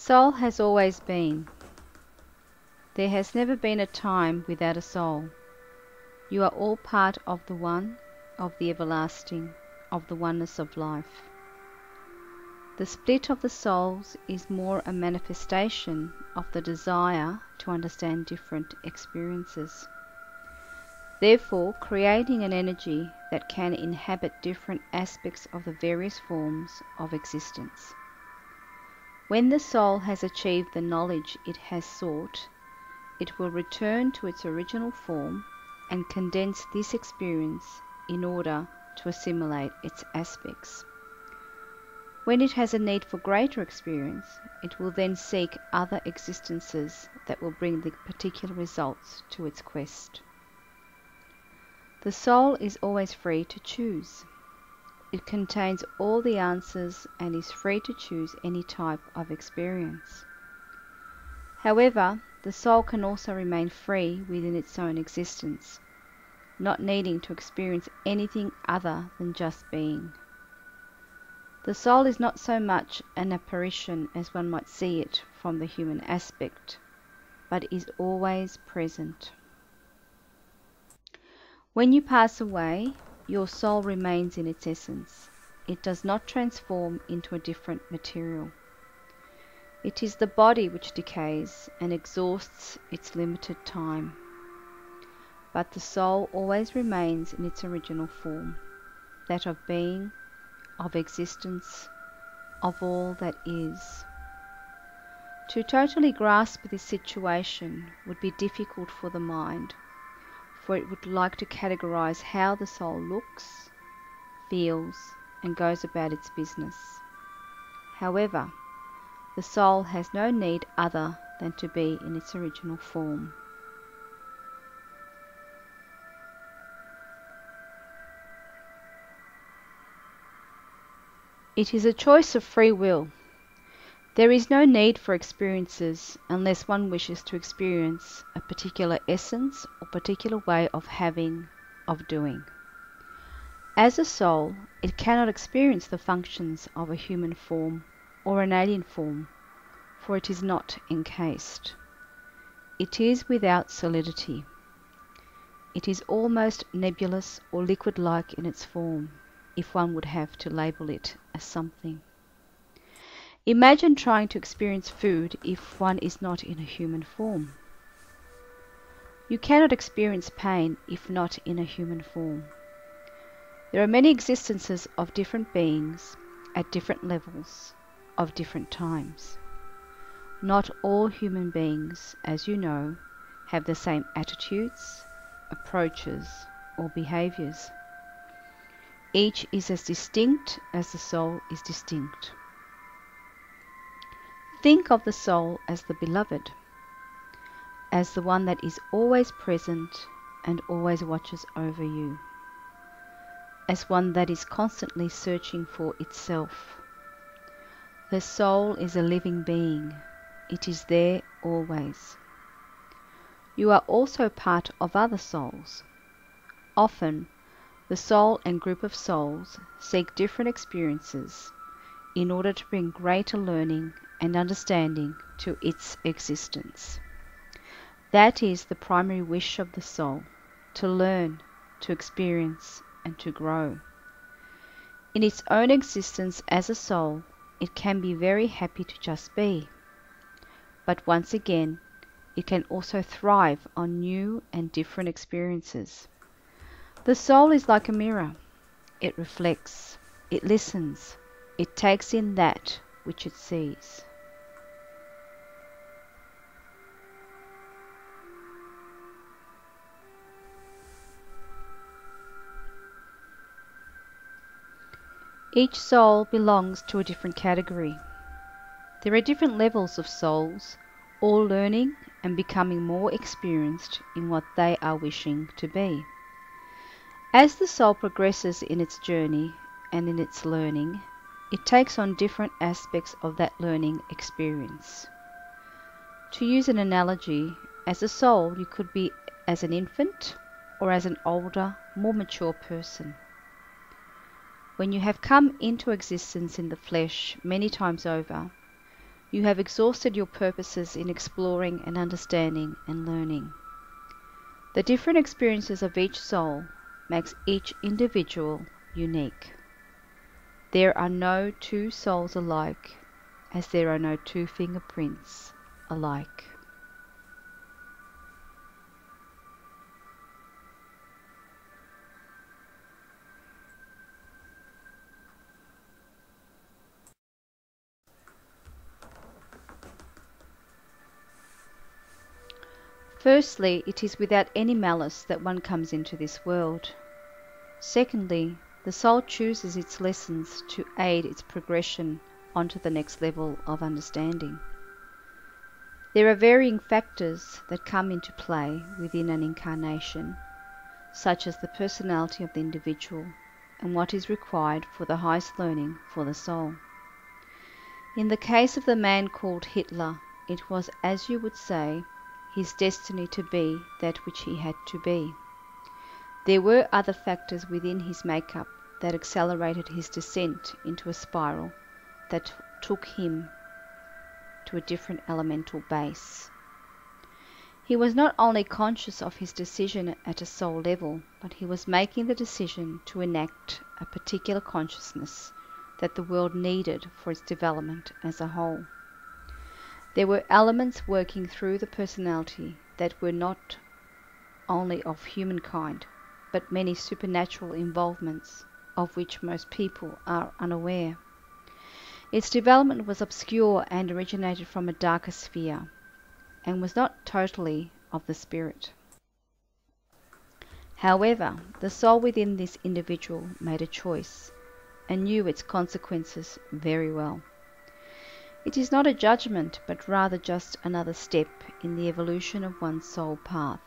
Soul has always been. There has never been a time without a soul. You are all part of the One, of the everlasting, of the oneness of life. The split of the souls is more a manifestation of the desire to understand different experiences. Therefore, creating an energy that can inhabit different aspects of the various forms of existence. When the soul has achieved the knowledge it has sought, it will return to its original form and condense this experience in order to assimilate its aspects. When it has a need for greater experience, it will then seek other existences that will bring the particular results to its quest. The soul is always free to choose. It contains all the answers and is free to choose any type of experience. However, the soul can also remain free within its own existence, not needing to experience anything other than just being. The soul is not so much an apparition as one might see it from the human aspect, but is always present. When you pass away, your soul remains in its essence. It does not transform into a different material. It is the body which decays and exhausts its limited time. But the soul always remains in its original form, that of being, of existence, of all that is. To totally grasp this situation would be difficult for the mind, for it would like to categorize how the soul looks, feels, and goes about its business. However, the soul has no need other than to be in its original form. It is a choice of free will. There is no need for experiences unless one wishes to experience a particular essence or particular way of having, of doing. As a soul, it cannot experience the functions of a human form or an alien form, for it is not encased. It is without solidity. It is almost nebulous or liquid-like in its form, if one would have to label it as something. Imagine trying to experience food if one is not in a human form. You cannot experience pain if not in a human form. There are many existences of different beings at different levels of different times. Not all human beings, as you know, have the same attitudes, approaches, or behaviors. Each is as distinct as the soul is distinct. Think of the soul as the beloved, as the one that is always present and always watches over you, as one that is constantly searching for itself. The soul is a living being. It is there always. You are also part of other souls. Often, the soul and group of souls seek different experiences in order to bring greater learning and understanding to its existence. That is the primary wish of the soul, to learn, to experience, and to grow. In its own existence as a soul, it can be very happy to just be. But once again, it can also thrive on new and different experiences. The soul is like a mirror. It reflects, it listens, it takes in that which it sees. Each soul belongs to a different category. There are different levels of souls, all learning and becoming more experienced in what they are wishing to be. As the soul progresses in its journey and in its learning, it takes on different aspects of that learning experience. To use an analogy, as a soul you could be as an infant or as an older, more mature person. When you have come into existence in the flesh many times over, You have exhausted your purposes in exploring and understanding and learning. The different experiences of each soul makes each individual unique. There are no two souls alike, as there are no two fingerprints alike. Firstly, it is without any malice that one comes into this world. Secondly, the soul chooses its lessons to aid its progression onto the next level of understanding. There are varying factors that come into play within an incarnation, such as the personality of the individual and what is required for the highest learning for the soul. In the case of the man called Hitler, it was, as you would say, his destiny to be that which he had to be. There were other factors within his makeup that accelerated his descent into a spiral that took him to a different elemental base. He was not only conscious of his decision at a soul level, but he was making the decision to enact a particular consciousness that the world needed for its development as a whole. There were elements working through the personality that were not only of humankind, but many supernatural involvements of which most people are unaware. Its development was obscure and originated from a darker sphere, and was not totally of the spirit. However, the soul within this individual made a choice, and knew its consequences very well. It is not a judgment, but rather just another step in the evolution of one's soul path.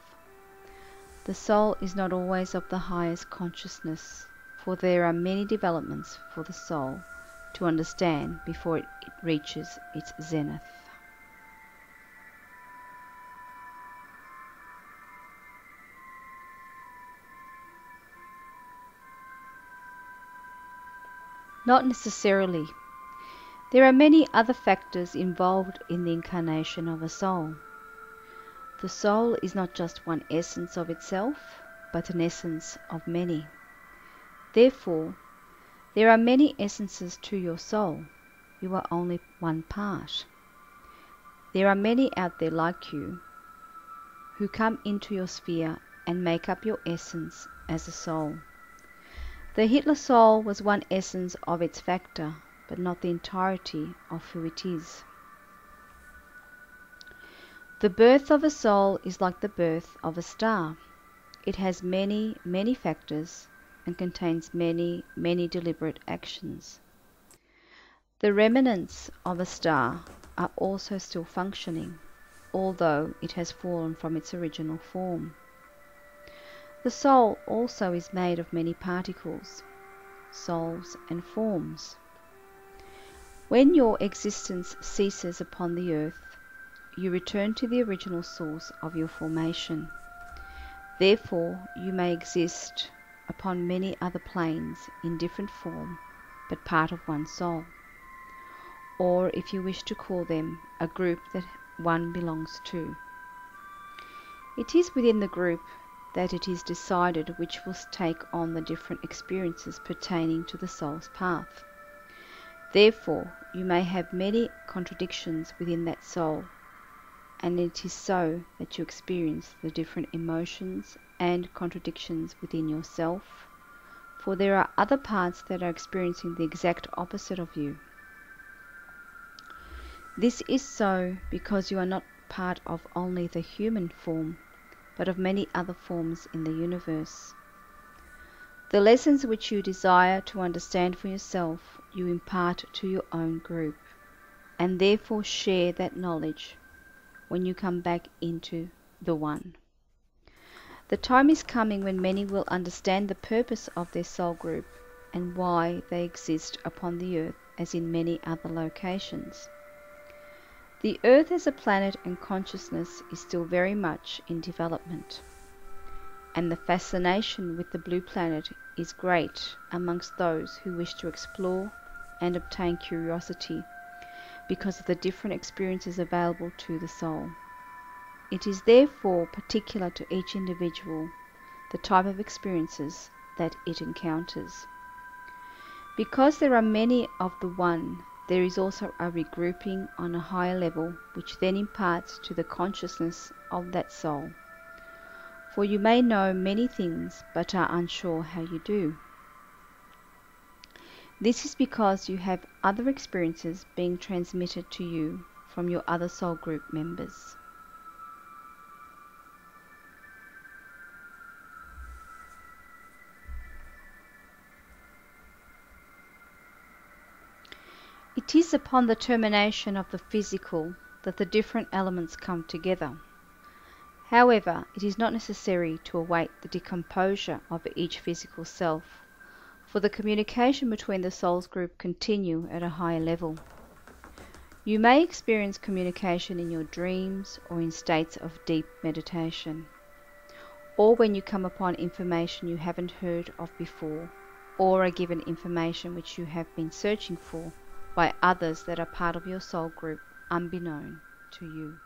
The soul is not always of the highest consciousness, for there are many developments for the soul to understand before it reaches its zenith. Not necessarily. There are many other factors involved in the incarnation of a soul. The soul is not just one essence of itself, but an essence of many. Therefore, there are many essences to your soul. You are only one part. There are many out there like you who come into your sphere and make up your essence as a soul. The Hitler soul was one essence of its factor, but not the entirety of who it is. The birth of a soul is like the birth of a star. It has many, many factors and contains many, many deliberate actions. The remnants of a star are also still functioning, although it has fallen from its original form. The soul also is made of many particles, souls and forms. When your existence ceases upon the earth, you return to the original source of your formation. Therefore, you may exist upon many other planes in different form, but part of one soul. Or, if you wish to call them, a group that one belongs to. It is within the group that it is decided which will take on the different experiences pertaining to the soul's path. Therefore, you may have many contradictions within that soul, and it is so that you experience the different emotions and contradictions within yourself, for there are other parts that are experiencing the exact opposite of you. This is so because you are not part of only the human form, but of many other forms in the universe. The lessons which you desire to understand for yourself, you impart to your own group, and therefore share that knowledge when you come back into the One. The time is coming when many will understand the purpose of their soul group and why they exist upon the earth as in many other locations. The earth as a planet and consciousness is still very much in development, and the fascination with the blue planet is great amongst those who wish to explore and obtain curiosity, because of the different experiences available to the soul. It is therefore particular to each individual the type of experiences that it encounters. Because there are many of the one, there is also a regrouping on a higher level which then imparts to the consciousness of that soul. For you may know many things but are unsure how you do. This is because you have other experiences being transmitted to you from your other soul group members. It is upon the termination of the physical that the different elements come together. However, it is not necessary to await the decomposure of each physical self, for the communication between the souls group continue at a higher level. You may experience communication in your dreams or in states of deep meditation, or when you come upon information you haven't heard of before, or are given information which you have been searching for by others that are part of your soul group unbeknown to you.